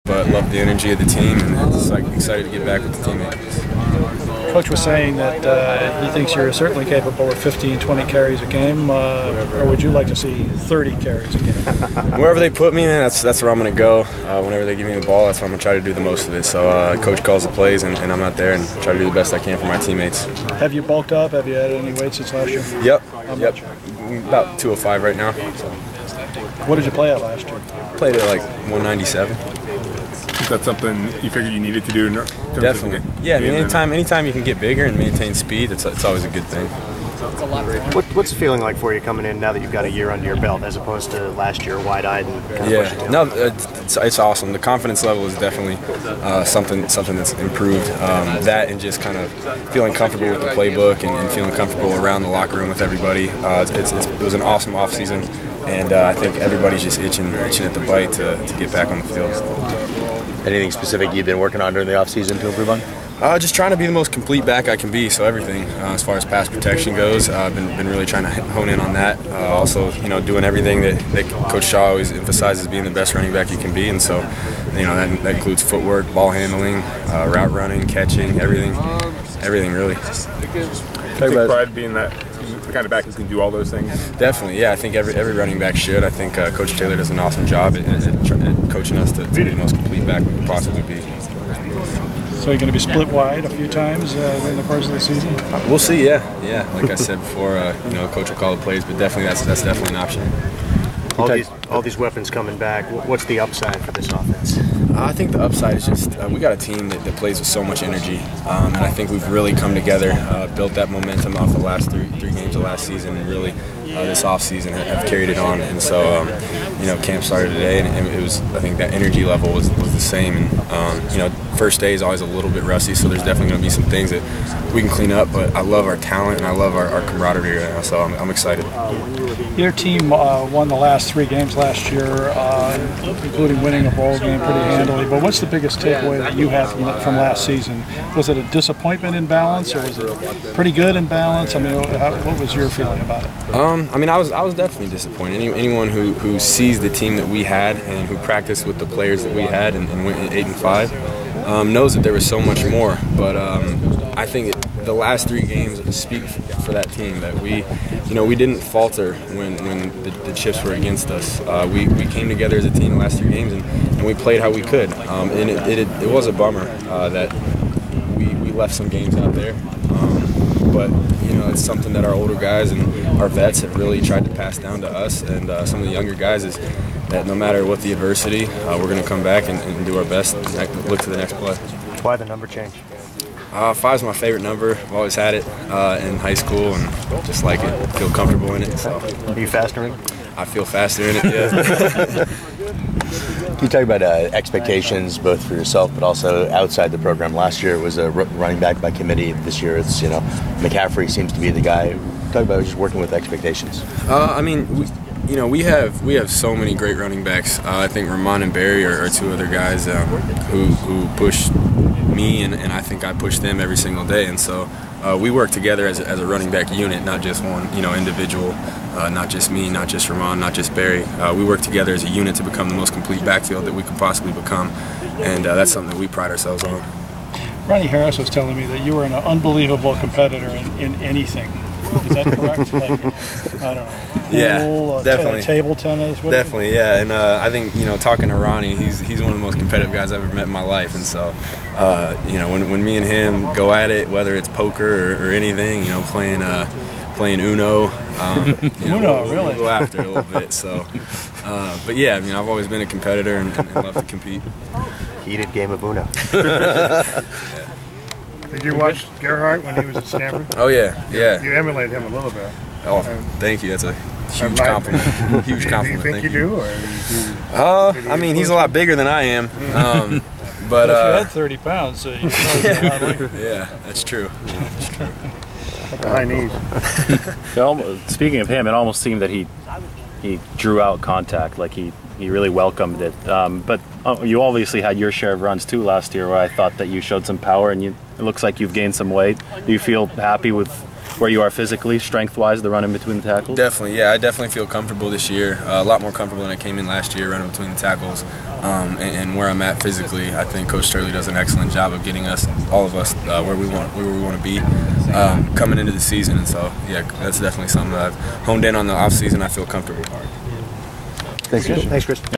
But love the energy of the team, and just like excited to get back with the teammates. Coach was saying that he thinks you're certainly capable of 15, 20 carries a game, or would you like to see 30 carries a game? Wherever they put me, that's where I'm going to go. Whenever they give me the ball, that's where I'm going to try to do the most of it. So Coach calls the plays, and I'm out there and try to do the best I can for my teammates. Have you bulked up? Have you added any weight since last year? Yep. About 205 right now. So. What did you play at last year? Played at like 197. Is that something you figured you needed to do? Definitely. Yeah, I mean, anytime you can get bigger and maintain speed, it's always a good thing. What's the feeling like for you coming in now that you've got a year under your belt, as opposed to last year, wide-eyed and kind of pushing? No, it's awesome. The confidence level is definitely something that's improved. That and just kind of feeling comfortable with the playbook and feeling comfortable around the locker room with everybody. It was an awesome off season, and I think everybody's just itching at the bite to get back on the field. Anything specific you've been working on during the offseason to improve on? Just trying to be the most complete back I can be. So everything, as far as pass protection goes, I've been really trying to hone in on that. Also, doing everything that Coach Shaw always emphasizes, being the best running back you can be. And so, that includes footwork, ball handling, route running, catching, everything really. Take pride being that the kind of back who can do all those things. Definitely, yeah. I think every running back should. I think Coach Taylor does an awesome job at coaching us to be the most complete back we could possibly be. So you're going to be split wide a few times in the course of the season? We'll see, yeah. Like I said before, Coach will call the plays, but definitely that's definitely an option. All these weapons coming back, what's the upside for this offense? I think the upside is just we got a team that plays with so much energy, and I think we've really come together, built that momentum off the last three games of last season, and really this off season have carried it on. And so camp started today, and it was, I think that energy level was the same. And first day is always a little bit rusty, so there's definitely going to be some things that we can clean up. But I love our talent and I love our camaraderie right now, so I'm excited. Your team won the last 3 games last year, including winning a bowl game pretty handily. But what's the biggest takeaway that you have from last season? Was it a disappointment in balance, or was it pretty good in balance? I mean, what was your feeling about it? I was definitely disappointed. Anyone who sees the team that we had and who practiced with the players that we had and went 8-5 knows that there was so much more. But I think the last 3 games speak for that team, that we didn't falter when the chips were against us. We came together as a team the last 3 games and we played how we could. And it was a bummer that we left some games out there. But it's something that our older guys and our vets have really tried to pass down to us, and some of the younger guys is that no matter what the adversity, we're going to come back and do our best and look to the next play. Why the number change? 5's my favorite number. I've always had it in high school and just like it, feel comfortable in it. So. Are you faster in it? I feel faster in it, yeah. Can you talk about expectations both for yourself but also outside the program? Last year it was a running back by committee. This year it's, McCaffrey seems to be the guy. Talk about just working with expectations. We have so many great running backs. I think Ramon and Barry are 2 other guys who push me, and I think I push them every single day. And so we work together as a running back unit, not just one individual, not just me, not just Ramon, not just Barry. We work together as a unit to become the most complete backfield that we could possibly become, and that's something that we pride ourselves on. Ronnie Harris was telling me that you were an unbelievable competitor in anything. Is that correct? I don't know. Yeah, definitely. Table tennis. Definitely, yeah. And I think talking to Ronnie, he's one of the most competitive guys I've ever met in my life. And so, when me and him go at it, whether it's poker or anything, playing Uno. Uno, really? We'll go after it a little bit. So, but yeah, I've always been a competitor and love to compete. Heated game of Uno. Yeah. Did you watch Gerhardt when he was at Stanford? Oh yeah. You emulate him a little bit. Oh, thank you. That's a huge compliment. Huge compliment. Do you think you do, or do you he's a lot bigger than I am. But if you had 30 pounds, so you yeah, that's true. That's true. The high knees. Speaking of him, it almost seemed that he drew out contact, like he really welcomed it. But you obviously had your share of runs too last year, where I thought that you showed some power, and it looks like you've gained some weight. Do you feel happy with where you are physically, strength-wise, the run in between the tackles? Definitely, yeah. I definitely feel comfortable this year. A lot more comfortable than I came in last year, running between the tackles. And where I'm at physically, I think Coach Turley does an excellent job of getting us, all of us, where we want to be coming into the season. And so, yeah, that's definitely something that I've honed in on the off season. I feel comfortable. Thanks, Christian. Thanks, Chris.